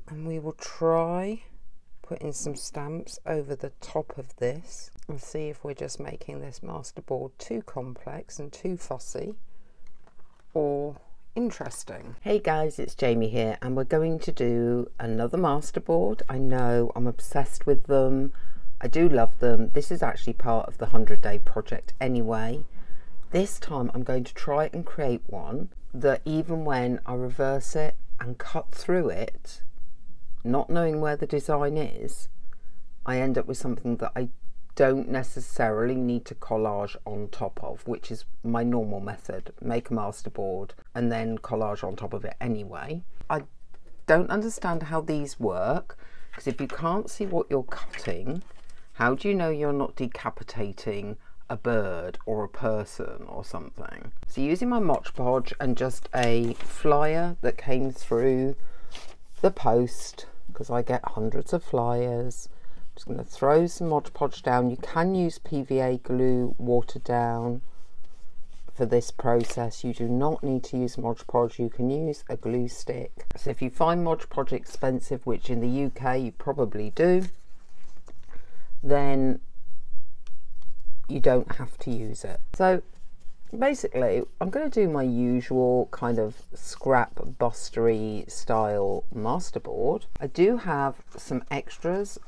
and we will try putting some stamps over the top of this and see if we're just making this masterboard too complex and too fussy or interesting. Hey guys, it's Jamie here, and we're going to do another masterboard. I know, I'm obsessed with them. I do love them. This is actually part of the 100-day project anyway. This time I'm going to try and create one that even when I reverse it and cut through it, not knowing where the design is, I end up with something that I don't necessarily need to collage on top of, which is my normal method. Make a masterboard and then collage on top of it anyway. I don't understand how these work, because if you can't see what you're cutting, how do you know you're not decapitating a bird or a person or something? So using my Mod Podge and just a flyer that came through the post, because I get hundreds of flyers, I'm just going to throw some Mod Podge down. You can use PVA glue watered down for this process. You do not need to use Mod Podge, you can use a glue stick. So if you find Mod Podge expensive, which in the UK you probably do, then you don't have to use it. So basically I'm going to do my usual kind of scrapbustery style masterboard. I do have some extras.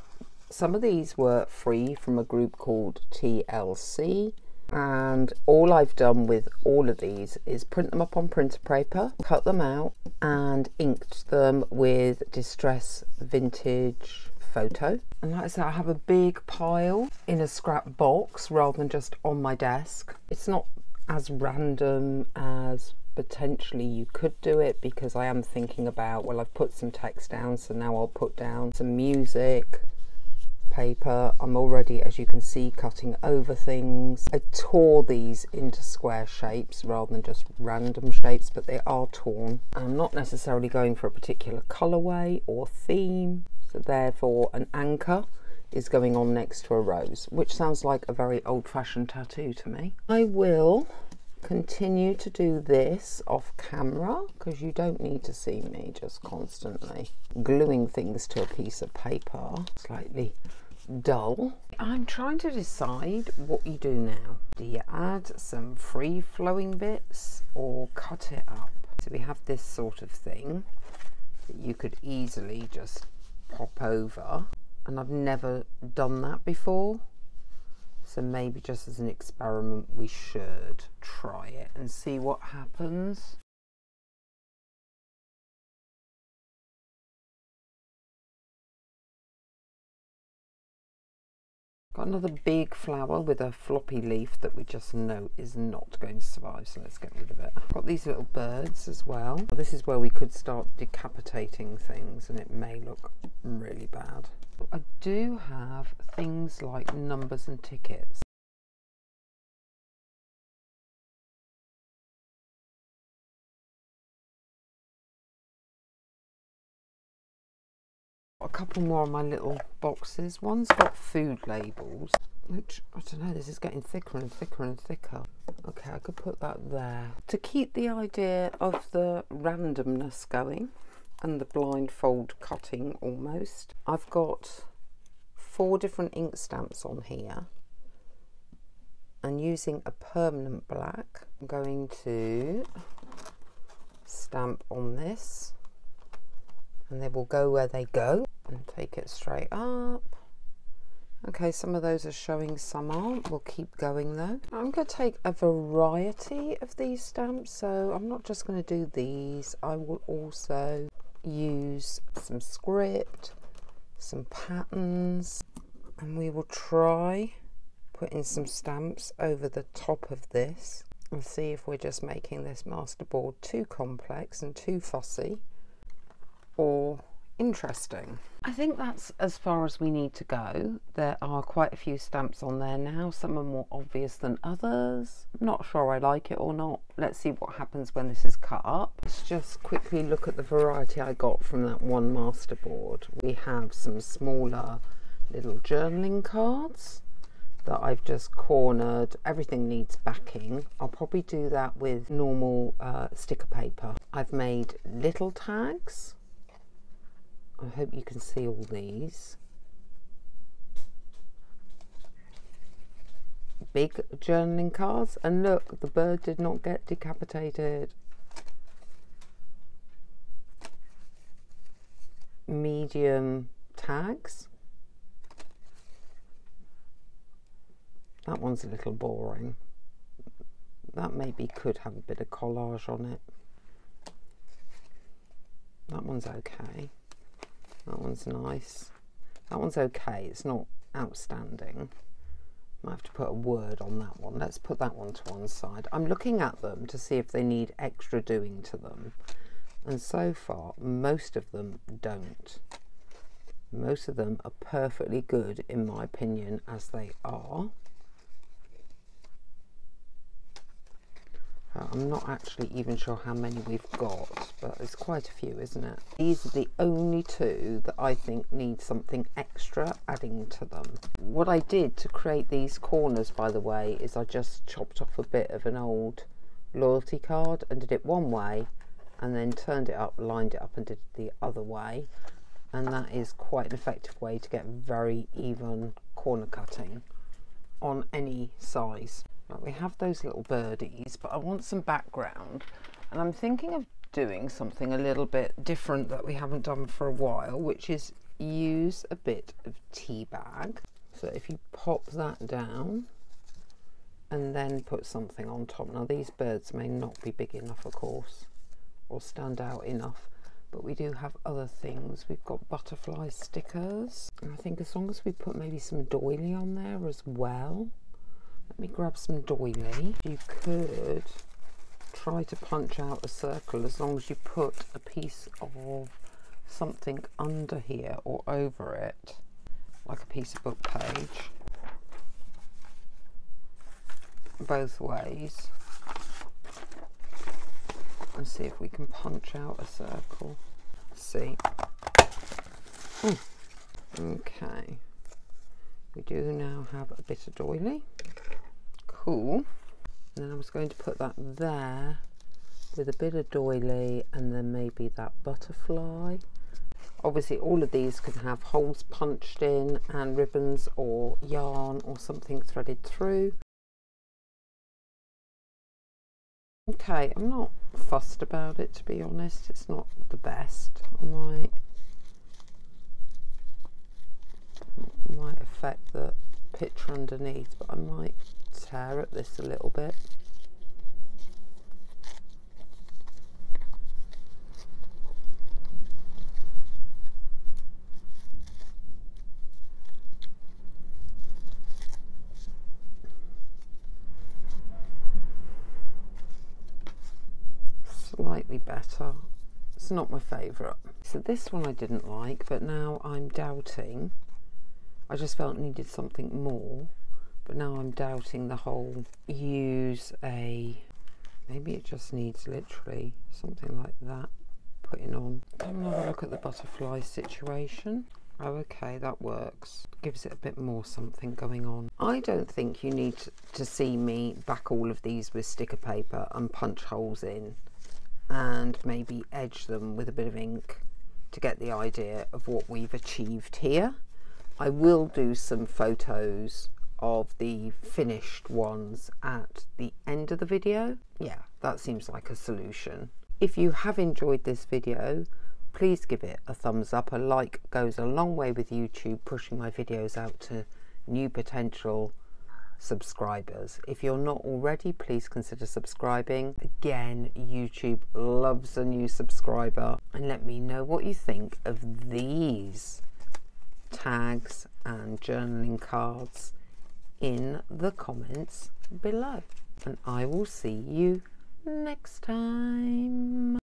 Some of these were free from a group called TLC, and all I've done with all of these is print them up on printer paper, cut them out and inked them with Distress Vintage Photo. And like I said, I have a big pile in a scrap box rather than just on my desk. It's not as random as potentially you could do it, because I am thinking about, well, I've put some text down, so now I'll put down some music, paper. I'm already, as you can see, cutting over things. I tore these into square shapes rather than just random shapes, but they are torn. I'm not necessarily going for a particular colorway or theme, so therefore an anchor is going on next to a rose, which sounds like a very old-fashioned tattoo to me. I will continue to do this off camera, because you don't need to see me just constantly gluing things to a piece of paper. Slightly dull. I'm trying to decide what you do now. Do you add some free-flowing bits or cut it up? So we have this sort of thing that you could easily just pop over, and I've never done that before, so maybe just as an experiment we should try it and see what happens. Got another big flower with a floppy leaf that we just know is not going to survive, so let's get rid of it. Got these little birds as well. This is where we could start decapitating things, and it may look really bad. I do have things like numbers and tickets. A couple more of my little boxes. One's got food labels, which, I don't know, this is getting thicker and thicker and thicker. Okay, I could put that there. To keep the idea of the randomness going and the blindfold cutting almost, I've got 4 different ink stamps on here, and using a permanent black, I'm going to stamp on this, and they will go where they go, and take it straight up. Okay, some of those are showing, some aren't. We'll keep going though. I'm going to take a variety of these stamps, so I'm not just going to do these. I will also use some script, some patterns, and we will try putting some stamps over the top of this and see if we're just making this masterboard too complex and too fussy or interesting. I think that's as far as we need to go. There are quite a few stamps on there now. Some are more obvious than others. I'm not sure I like it or not. Let's see what happens when this is cut up. Let's just quickly look at the variety I got from that one masterboard. We have some smaller little journaling cards that I've just cornered. Everything needs backing. I'll probably do that with normal sticker paper. I've made little tags I hope you can see all these. Big journaling cards, and look, the bird did not get decapitated. Medium tags. That one's a little boring. That maybe could have a bit of collage on it. That one's okay. That one's nice. That one's okay. It's not outstanding. Might have to put a word on that one. Let's put that one to one side. I'm looking at them to see if they need extra doing to them. And so far, most of them don't. Most of them are perfectly good, in my opinion, as they are. I'm not actually even sure how many we've got, but it's quite a few, isn't it? These are the only two that I think need something extra adding to them. What I did to create these corners, by the way, is I just chopped off a bit of an old loyalty card and did it one way, and then turned it up, lined it up and did it the other way. And that is quite an effective way to get very even corner cutting on any size. Right, we have those little birdies, but I want some background, and I'm thinking of doing something a little bit different that we haven't done for a while, which is use a bit of tea bag. So if you pop that down and then put something on top. Now these birds may not be big enough, of course, or stand out enough, but we do have other things. We've got butterfly stickers, and I think as long as we put maybe some doily on there as well. Let me grab some doily. You could try to punch out a circle as long as you put a piece of something under here or over it, like a piece of book page, both ways, and see if we can punch out a circle. See. Okay, we do now have a bit of doily. Cool. And then I was going to put that there with a bit of doily and then maybe that butterfly. Obviously all of these can have holes punched in and ribbons or yarn or something threaded through. Okay, I'm not fussed about it, to be honest. It's not the best. I might affect the picture underneath, but I might tear at this a little bit. Slightly better. It's not my favourite. So this one I didn't like, but now I'm doubting. I just felt needed something more. But now I'm doubting the whole use a, maybe it just needs literally something like that putting on. Come and have a look at the butterfly situation. Oh, okay, that works. Gives it a bit more something going on. I don't think you need to see me back all of these with sticker paper and punch holes in and maybe edge them with a bit of ink to get the idea of what we've achieved here. I will do some photos of the finished ones at the end of the video. Yeah, that seems like a solution. If you have enjoyed this video, please give it a thumbs up. A like goes a long way with YouTube, pushing my videos out to new potential subscribers. If you're not already, please consider subscribing. Again, YouTube loves a new subscriber. And let me know what you think of these tags and journaling cards in the comments below, and I will see you next time.